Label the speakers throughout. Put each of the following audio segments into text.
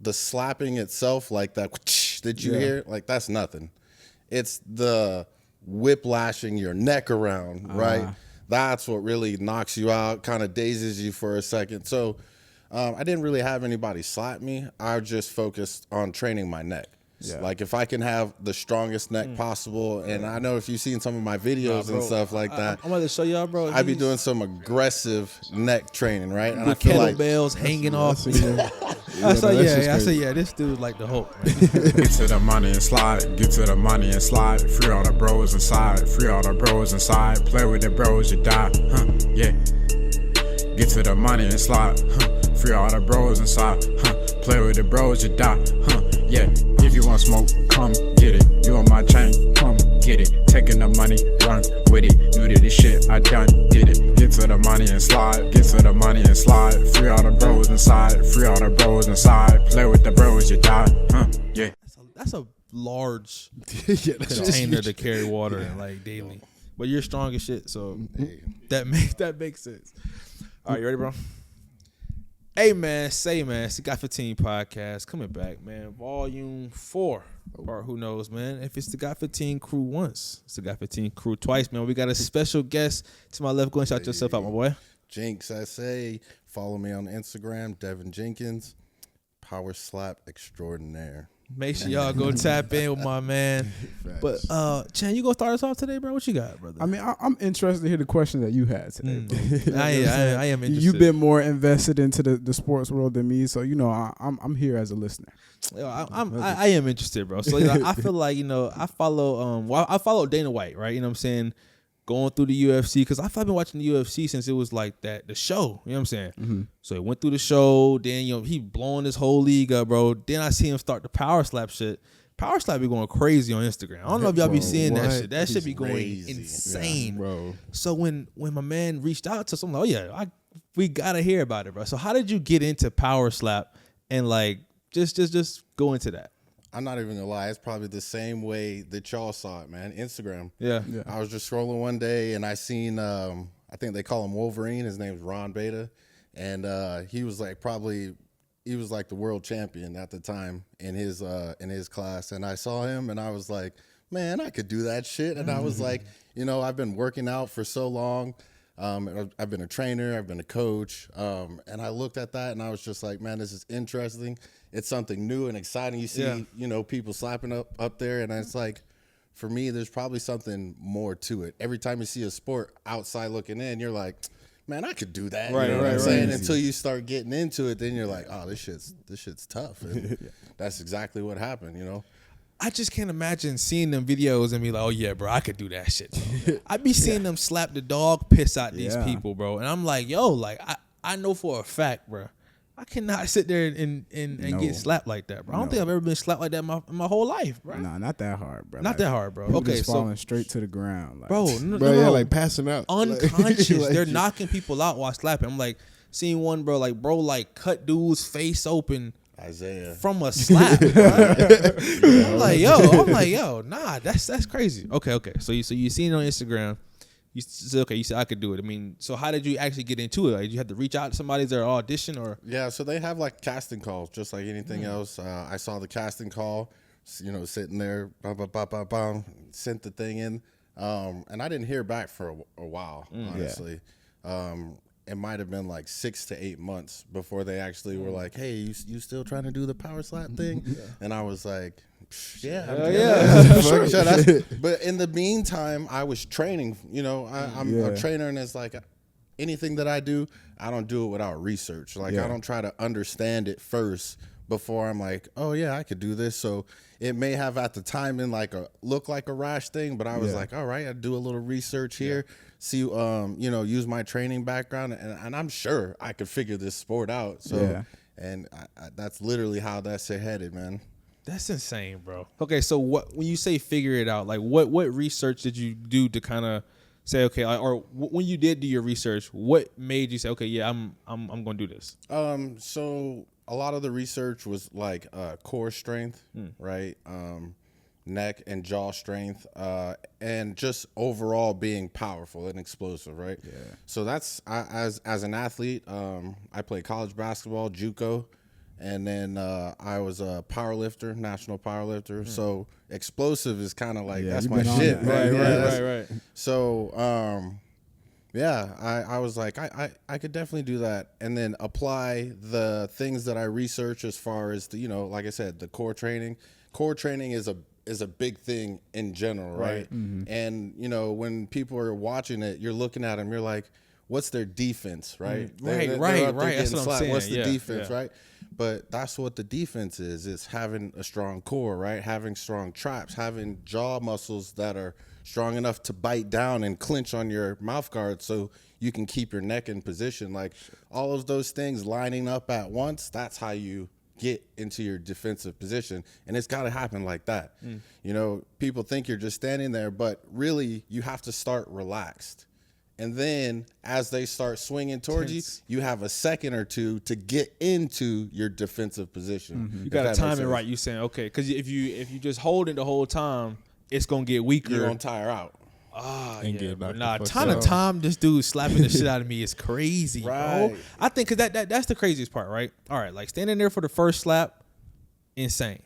Speaker 1: the slapping itself, like that that you hear, like that's nothing. It's the whiplashing your neck around, right? That's what really knocks you out, kind of dazes you for a second. So I didn't really have anybody slap me. I just focused on training my neck. Yeah. Like if I can have the strongest neck possible, and I know if you've seen some of my videos and stuff like that,
Speaker 2: I'm about to show y'all, bro.
Speaker 1: I'd be doing some aggressive neck training, right?
Speaker 2: And I feel kettlebells hanging off. I said, this dude's like the Hulk.
Speaker 3: Get to the money and slide, get to the money and slide. Free all the bros inside, free all the bros inside. Play with the bros, you die, yeah. Get to the money and slide, free all the bros inside, play with the bros, you die, yeah. If you want smoke, come get it. You on my chain, come get it. Taking the money, run with it. New to this shit, I done did it. Get to the money and slide, get to the money and slide. Free all the bros inside, free all the bros inside. Play with the bros, you die, yeah.
Speaker 2: That's a large container to carry water like daily. But you're strong as shit, so that makes sense. All right, you ready, bro? Hey, man, it's the Got 15 podcast coming back, man. Volume 4. Or who knows, man. If it's the Got 15 crew once, it's the Got 15 crew twice, man. We got a special guest to my left. Go and shout yourself out, my boy.
Speaker 1: Jinx SA. Follow me on Instagram, Devin Jenkins. Power slap extraordinaire.
Speaker 2: Make sure y'all go tap in with my man. But Chan, you gonna start us off today, bro? What you got, brother?
Speaker 4: I mean, I'm interested to hear the question that you had today, bro.
Speaker 2: I am interested.
Speaker 4: You've been more invested into the sports world than me, so I'm here as a listener.
Speaker 2: I am interested, bro. So I feel like I follow Dana White, right? You know what I'm saying? Going through the UFC, because I've been watching the UFC since it was like the show. You know what I'm saying? Mm-hmm. So he went through the show. Then he blowing this whole league up, bro. Then I see him start the power slap shit. Power slap be going crazy on Instagram. I don't know if y'all be seeing that shit. That shit be going insane, bro. So when my man reached out to someone, we gotta hear about it, bro. So how did you get into power slap and like just go into that?
Speaker 1: I'm not even gonna lie, it's probably the same way that y'all saw it, man. Instagram.
Speaker 2: Yeah.
Speaker 1: I was just scrolling one day and I seen I think they call him Wolverine. His name's Ron Beta. And he was like the world champion at the time in his class. And I saw him and I was like, man, I could do that shit. And I was like, I've been working out for so long. I've been a trainer, I've been a coach, and I looked at that and I was just like, man, this is interesting. It's something new and exciting. You see, people slapping up there, and it's like, for me, there's probably something more to it. Every time you see a sport outside looking in, you're like, man, I could do that.
Speaker 2: Right,
Speaker 1: you know what I'm
Speaker 2: saying?
Speaker 1: Until you start getting into it, then you're like, oh, this shit's tough. And that's exactly what happened,
Speaker 2: I just can't imagine seeing them videos and be like, oh, yeah, bro, I could do that shit. I'd be seeing them slap the dog piss out these people, bro. And I'm like, yo, like, I know for a fact, bro, I cannot sit there and get slapped like that, bro. I don't think I've ever been slapped like that in my whole life, bro.
Speaker 4: Nah, not that hard, bro.
Speaker 2: Not that hard, bro.
Speaker 4: Okay, just falling straight to the ground. Like,
Speaker 2: bro,
Speaker 5: no, like passing out.
Speaker 2: Unconscious.
Speaker 5: Like,
Speaker 2: they're knocking people out while slapping. I'm like, seeing one, bro, like cut dude's face open.
Speaker 1: Isaiah.
Speaker 2: From a slap, I'm like, yo, nah, that's crazy. Okay. So you seen it on Instagram. You said I could do it. I mean, so how did you actually get into it? Like, did you have to reach out to somebody? Is there an audition or?
Speaker 1: Yeah, so they have like casting calls, just like anything else. I saw the casting call, sitting there, sent the thing in, and I didn't hear back for a while, honestly. It might have been like 6 to 8 months before they actually were like, hey, you still trying to do the power slap thing? And I was like, yeah. Sure. But in the meantime, I was training. I'm a trainer, and it's like anything that I do, I don't do it without research. Like I don't try to understand it first before I'm like, oh yeah, I could do this. So it may have at the time been like look like a rash thing, but I was like, all right, I do a little research here. See, use my training background, and I'm sure I could figure this sport out. So, and that's literally how that's headed, man.
Speaker 2: That's insane, bro. Okay, so when you say figure it out, like what research did you do to kind of say, okay, or when you did do your research, what made you say, okay, yeah, I'm gonna do this?
Speaker 1: So a lot of the research was like core strength, right? Neck and jaw strength, and just overall being powerful and explosive, right? Yeah. So that's as an athlete, I played college basketball, JUCO, And then I was a power lifter, national power lifter. So explosive is kind of like, that's my shit.
Speaker 2: Right.
Speaker 1: So, I was like, I could definitely do that, and then apply the things that I research as far as the, like I said, the core training. Core training is a big thing in general, right? And when people are watching it, you're looking at them, you're like, what's their defense, right?
Speaker 2: Right. That's what I'm saying.
Speaker 1: What's the defense, right? But that's what the defense is. It's having a strong core, right? Having strong traps, having jaw muscles that are strong enough to bite down and clinch on your mouth guard so you can keep your neck in position. Like all of those things lining up at once, that's how you get into your defensive position. And it's got to happen like that. People think you're just standing there, but really you have to start relaxed. And then as they start swinging towards you, you have a second or two to get into your defensive position.
Speaker 2: You got to time it right. You saying, okay, because if you just hold it the whole time, it's going to get weaker.
Speaker 1: You're going to tire out.
Speaker 2: Time this dude slapping the shit out of me is crazy,
Speaker 1: right,
Speaker 2: bro. I think because that's the craziest part, right? All right, like standing there for the first slap, insane.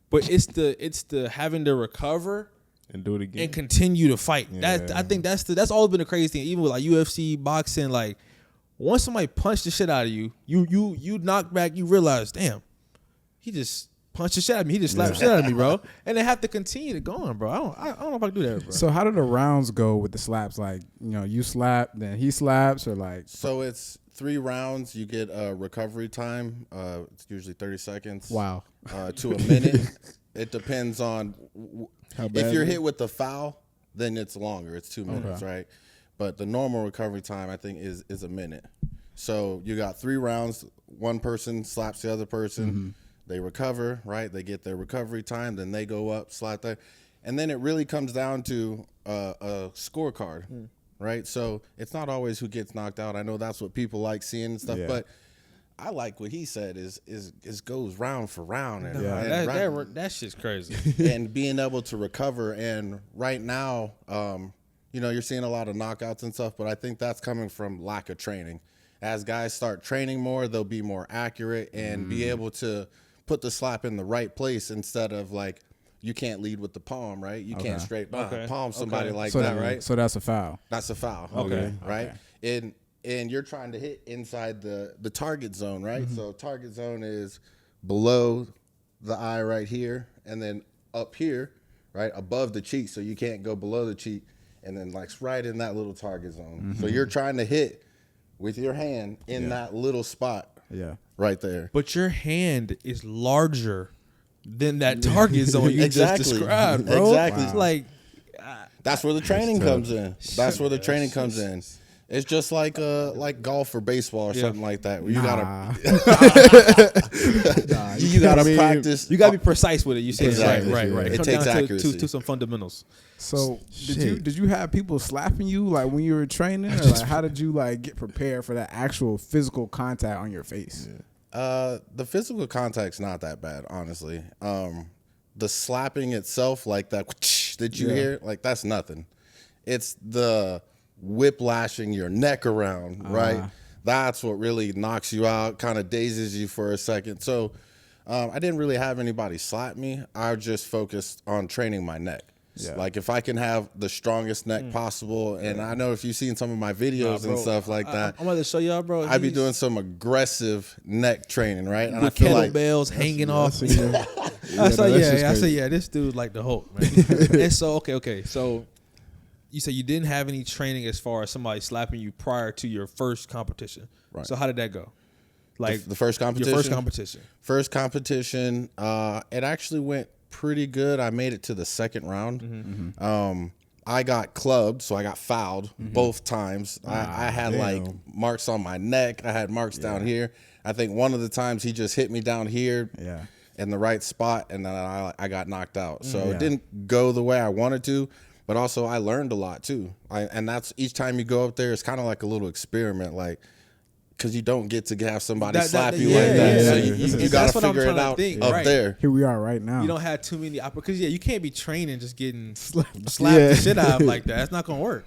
Speaker 2: But it's the having to recover
Speaker 5: and do it again
Speaker 2: and continue to fight. I think that's always been the crazy thing. Even with like UFC, boxing, like once somebody punched the shit out of you, you knock back, you realize, damn, he just punched the shit out of me. He just slapped the shit out of me, bro. And they have to continue to go on, bro. I don't know if I can do that, bro.
Speaker 4: So how do the rounds go with the slaps? Like, you slap, then he slaps, or like?
Speaker 1: So it's 3 rounds. You get a recovery time. It's usually 30 seconds.
Speaker 4: Wow.
Speaker 1: To a minute. It depends on
Speaker 5: how bad.
Speaker 1: If you're hit with the foul, then it's longer. It's 2 minutes, right? But the normal recovery time, I think, is a minute. So you got 3 rounds. One person slaps the other person. They recover, right? They get their recovery time. Then they go up, slap there. And then it really comes down to a scorecard, right? So it's not always who gets knocked out. I know that's what people like seeing and stuff, but I like what he said is goes round for round. And,
Speaker 2: that shit's crazy.
Speaker 1: And being able to recover. And right now, you're seeing a lot of knockouts and stuff, but I think that's coming from lack of training. As guys start training more, they'll be more accurate and be able to put the slap in the right place instead of like, you can't lead with the palm, right? You can't straight palm somebody like that, right?
Speaker 4: So that's a foul.
Speaker 1: That's a foul.
Speaker 2: Okay.
Speaker 1: Right? And you're trying to hit inside the target zone, right? So target zone is below the eye right here, and then up here, right, above the cheek, so you can't go below the cheek, and then like right in that little target zone. So you're trying to hit with your hand in that little spot right there.
Speaker 2: But your hand is larger than that target zone you just described, bro.
Speaker 1: Exactly.
Speaker 2: It's like
Speaker 1: that's where the training comes in. That's where the training comes in. It's just like golf or baseball or something like that. Where you gotta practice.
Speaker 2: You gotta be precise with it. You say
Speaker 1: exactly.
Speaker 2: Right.
Speaker 1: It
Speaker 2: Come
Speaker 1: takes
Speaker 2: down
Speaker 1: accuracy
Speaker 2: to some fundamentals.
Speaker 4: So did you have people slapping you like when you were training, or like how did you like get prepared for that actual physical contact on your face?
Speaker 1: The physical contact's not that bad, honestly. The slapping itself, like that that you hear, like that's nothing. It's the whiplashing your neck around, right? That's what really knocks you out, kind of dazes you for a second. So I didn't really have anybody slap me. I just focused on training my neck. Like if I can have the strongest neck possible, and I know if you've seen some of my videos and stuff like that,
Speaker 2: I'm about to show y'all, bro.
Speaker 1: I'd be doing some aggressive neck training, right? And
Speaker 2: I feel kettlebells hanging off. I said, this dude like the Hulk, man. And so, okay. So you said you didn't have any training as far as somebody slapping you prior to your first competition. Right. So how did that go? Like
Speaker 1: the first competition?
Speaker 2: Your first competition.
Speaker 1: First competition, it actually went pretty good. I made it to the second round. I got clubbed, so I got fouled both times. I had like marks on my neck. I had marks down here. I think one of the times he just hit me down here in the right spot, and then I got knocked out. So it didn't go the way I wanted to, but also I learned a lot too. And that's each time you go up there, it's kind of like a little experiment, like, because you don't get to have somebody slap you like that. So you got to figure it out up there.
Speaker 4: Here we are right now.
Speaker 2: You don't have too many because you can't be training just getting slapped the shit out of like that. That's not gonna work.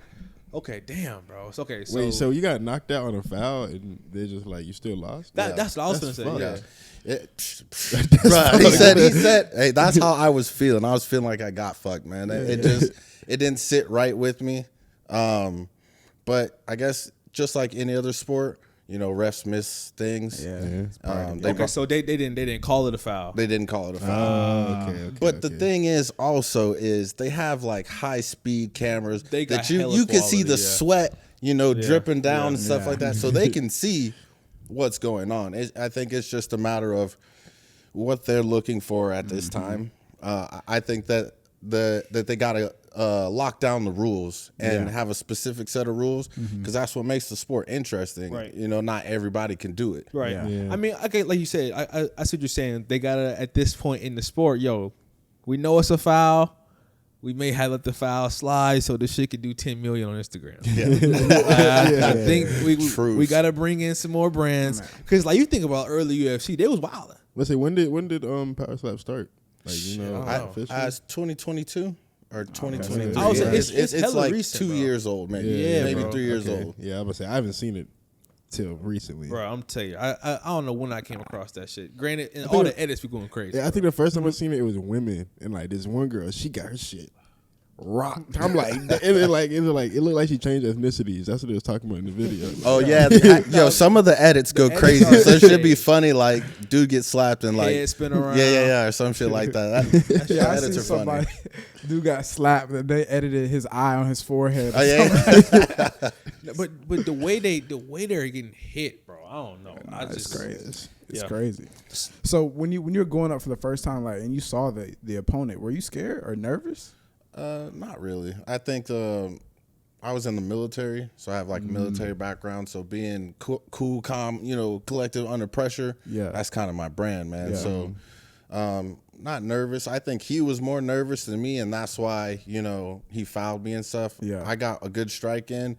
Speaker 2: Okay, damn, bro. It's okay. So,
Speaker 5: wait, so you got knocked out on a foul and they're just like, you still lost?
Speaker 2: That's what I was gonna say.
Speaker 1: Bruh, he said, hey, that's how I was feeling. I was feeling like I got fucked, man. It didn't sit right with me. But I guess just like any other sport, you know, refs miss things.
Speaker 2: So they didn't call it a foul.
Speaker 1: They didn't call it a foul. But the thing is also is they have like high speed cameras that you can see the sweat, you know, dripping down and stuff like that. So they can see what's going on. I think it's just a matter of what they're looking for at this time. I think that they got to lock down the rules and have a specific set of rules because that's what makes the sport interesting.
Speaker 2: Right.
Speaker 1: You know, not everybody can do it.
Speaker 2: Right. Yeah. I mean, okay, like you said, I see what you're saying. They got to, at this point in the sport, we know it's a foul. We may have let the foul slide so this shit could do 10 million on Instagram. I think we got to bring in some more brands because, like, you think about early UFC, they was wilding.
Speaker 5: Let's say when did Power Slap start? Like, you know,
Speaker 1: as 2022 or 2023.
Speaker 2: I would say it's
Speaker 1: like
Speaker 2: recent,
Speaker 1: 2
Speaker 2: bro.
Speaker 1: years old, maybe. Maybe 3 years old.
Speaker 5: Yeah, I would say I haven't seen it till recently.
Speaker 2: Bro, I'm telling you, I don't know when I came across that shit. Granted, and all the edits be going crazy.
Speaker 5: Yeah, I think the first time I seen it was women, and like this one girl, she got her shit rocked. I'm like, it looked like she changed ethnicities. That's what it was talking about in the video.
Speaker 1: Oh yeah, some of the edits go crazy. So it should be funny. Like, dude gets slapped and like
Speaker 2: head spin around.
Speaker 1: Yeah, or some shit like that.
Speaker 4: I seen somebody. Dude got slapped and they edited his eye on his forehead.
Speaker 1: Oh yeah.
Speaker 2: But the way they're getting hit, bro, I don't know.
Speaker 4: It's crazy. It's crazy. So when you were going up for the first time, like, and you saw the opponent, were you scared or nervous?
Speaker 1: Not really. I think I was in the military, so I have like a military background. So being cool, calm, you know, collective under pressure. Yeah, that's kind of my brand, man. Yeah. So, not nervous. I think he was more nervous than me, and that's why, you know, he fouled me and stuff. Yeah, I got a good strike in.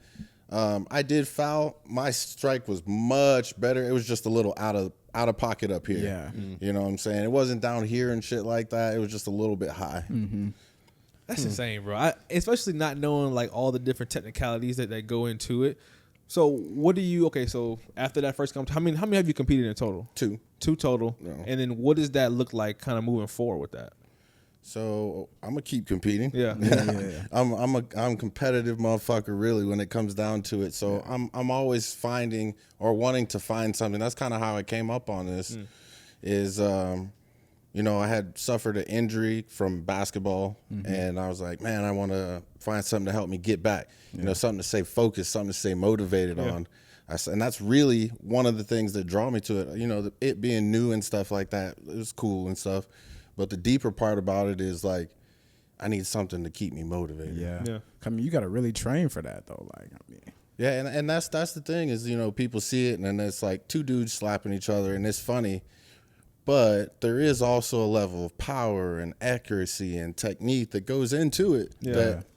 Speaker 1: I did foul. My strike was much better. It was just a little out of pocket up here. Yeah, you know what I'm saying. It wasn't down here and shit like that. It was just a little bit high.
Speaker 2: That's insane, bro. Especially not knowing like all the different technicalities that go into it. So what do you? Okay, so after that first competition, how many have you competed in total? Two total. No. And then what does that look like, kind of moving forward with that?
Speaker 1: So I'm gonna keep competing.
Speaker 2: Yeah.
Speaker 1: I'm a competitive motherfucker, really, when it comes down to it. So I'm always finding or wanting to find something. That's kind of how I came up on this. Is you know, I had suffered an injury from basketball, and I was like, man, I want to find something to help me get back. You know, something to stay focused, something to stay motivated on. And that's really one of the things that draw me to it. You know, it being new and stuff like that, it was cool and stuff. But the deeper part about it is like, I need something to keep me motivated.
Speaker 4: Yeah. I mean, you got to really train for that though. Like, I mean.
Speaker 1: Yeah, and that's the thing is, you know, people see it and then it's like two dudes slapping each other and it's funny. But there is also a level of power and accuracy and technique that goes into it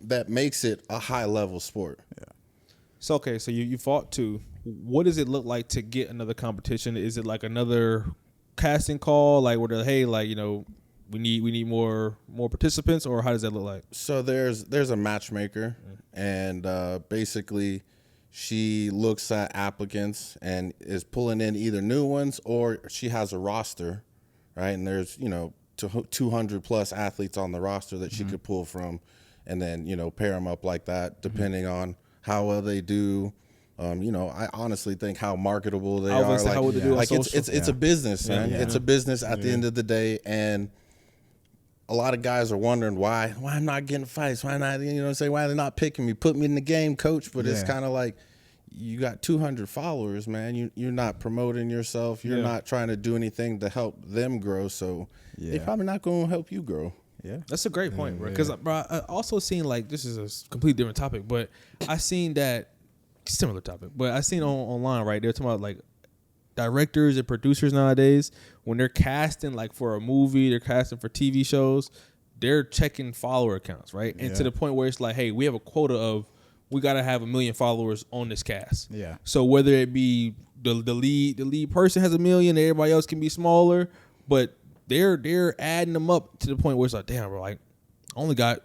Speaker 1: that makes it a high level sport. Yeah.
Speaker 2: So okay, so you fought two. What does it look like to get another competition? Is it like another casting call, like where they're, hey, like, you know, we need more participants, or how does that look like?
Speaker 1: So there's a matchmaker, and basically she looks at applicants and is pulling in either new ones or she has a roster, right? And there's, you know, 200 plus athletes on the roster that she could pull from, and then, you know, pair them up like that, depending on how well they do. You know, I honestly think how marketable they are. Like,
Speaker 2: how would they do
Speaker 1: like it's a business, man. It's a business at the end of the day, and a lot of guys are wondering why I'm not getting fights, why not, you know what I'm saying, why they're not picking me, put me in the game, coach. But it's kind of like, you got 200 followers, man. You're not promoting yourself. You're not trying to do anything to help them grow. So they're probably not going to help you grow.
Speaker 2: Yeah, that's a great point, bro. Because I also seen, like, this is a completely different topic, but I seen that similar topic. But I seen online, right? They're talking about like directors and producers nowadays, when they're casting like for a movie, they're casting for TV shows, they're checking follower accounts, right? And to the point where it's like, hey, we have a quota of, we got to have 1 million followers on this cast. Yeah. So whether it be the lead person has 1 million, and everybody else can be smaller, but they're adding them up to the point where it's like, damn, bro, like, I only got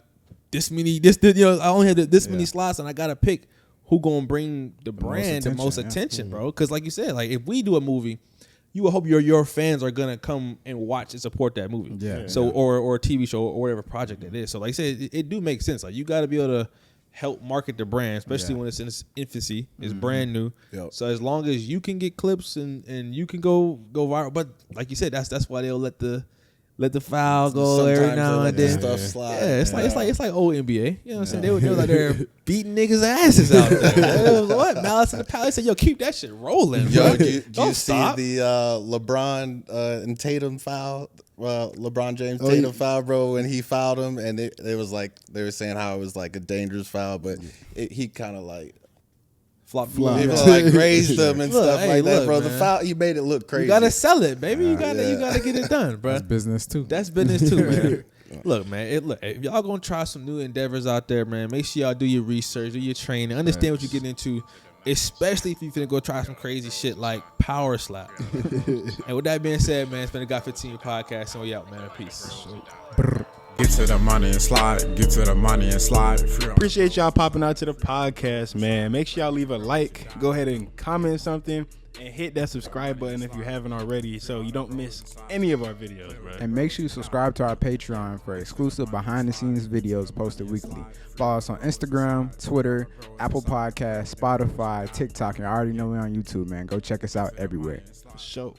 Speaker 2: this many, you know, I only had this many slots, and I got to pick who gonna bring the brand the most attention, bro. Because like you said, like, if we do a movie, you will hope your fans are gonna come and watch and support that movie.
Speaker 4: Yeah.
Speaker 2: So or a TV show or whatever project it is. So like I said, it do make sense. Like you got to be able to help market the brand, especially when it's in its infancy. It's brand new.
Speaker 1: Yep.
Speaker 2: So as long as you can get clips and you can go viral, but like you said, that's why they'll let the foul go every
Speaker 1: Sometimes
Speaker 2: now
Speaker 1: they
Speaker 2: and
Speaker 1: let the
Speaker 2: then.
Speaker 1: stuff slide.
Speaker 2: Yeah, it's like old NBA. You know what I'm saying? They were like they're beating niggas' asses out there. It was what? Malice in the Palace said, yo, keep that shit rolling.
Speaker 1: Yo,
Speaker 2: bro.
Speaker 1: do you
Speaker 2: Don't
Speaker 1: see
Speaker 2: stop.
Speaker 1: the LeBron and Tatum foul? LeBron James Tatum foul, bro, when he fouled him, and it was like they were saying how it was like a dangerous foul, but he kind of like
Speaker 2: Flop.
Speaker 1: like grazed them and
Speaker 2: Look,
Speaker 1: stuff
Speaker 2: hey,
Speaker 1: like that,
Speaker 2: look,
Speaker 1: bro.
Speaker 2: man.
Speaker 1: The foul, he made it look crazy.
Speaker 2: You gotta sell it, baby. You gotta get it done, bro.
Speaker 4: That's business too.
Speaker 2: That's business too, man. Look, man. If y'all gonna try some new endeavors out there, man, make sure y'all do your research, do your training, understand what you're getting into, especially if you finna go try some crazy shit like power slap. And with that being said, man, it's been a Got 15 podcast, and we out, man. Peace.
Speaker 3: Get to the money and slide. Get to the money and slide.
Speaker 5: Appreciate y'all popping out to the podcast, man. Make sure y'all leave a like. Go ahead and comment something. And hit that subscribe button if you haven't already so you don't miss any of our videos, bro.
Speaker 4: And make sure you subscribe to our Patreon for exclusive behind-the-scenes videos posted weekly. Follow us on Instagram, Twitter, Apple Podcasts, Spotify, TikTok, and I already know we're on YouTube, man. Go check us out everywhere.
Speaker 5: For sure.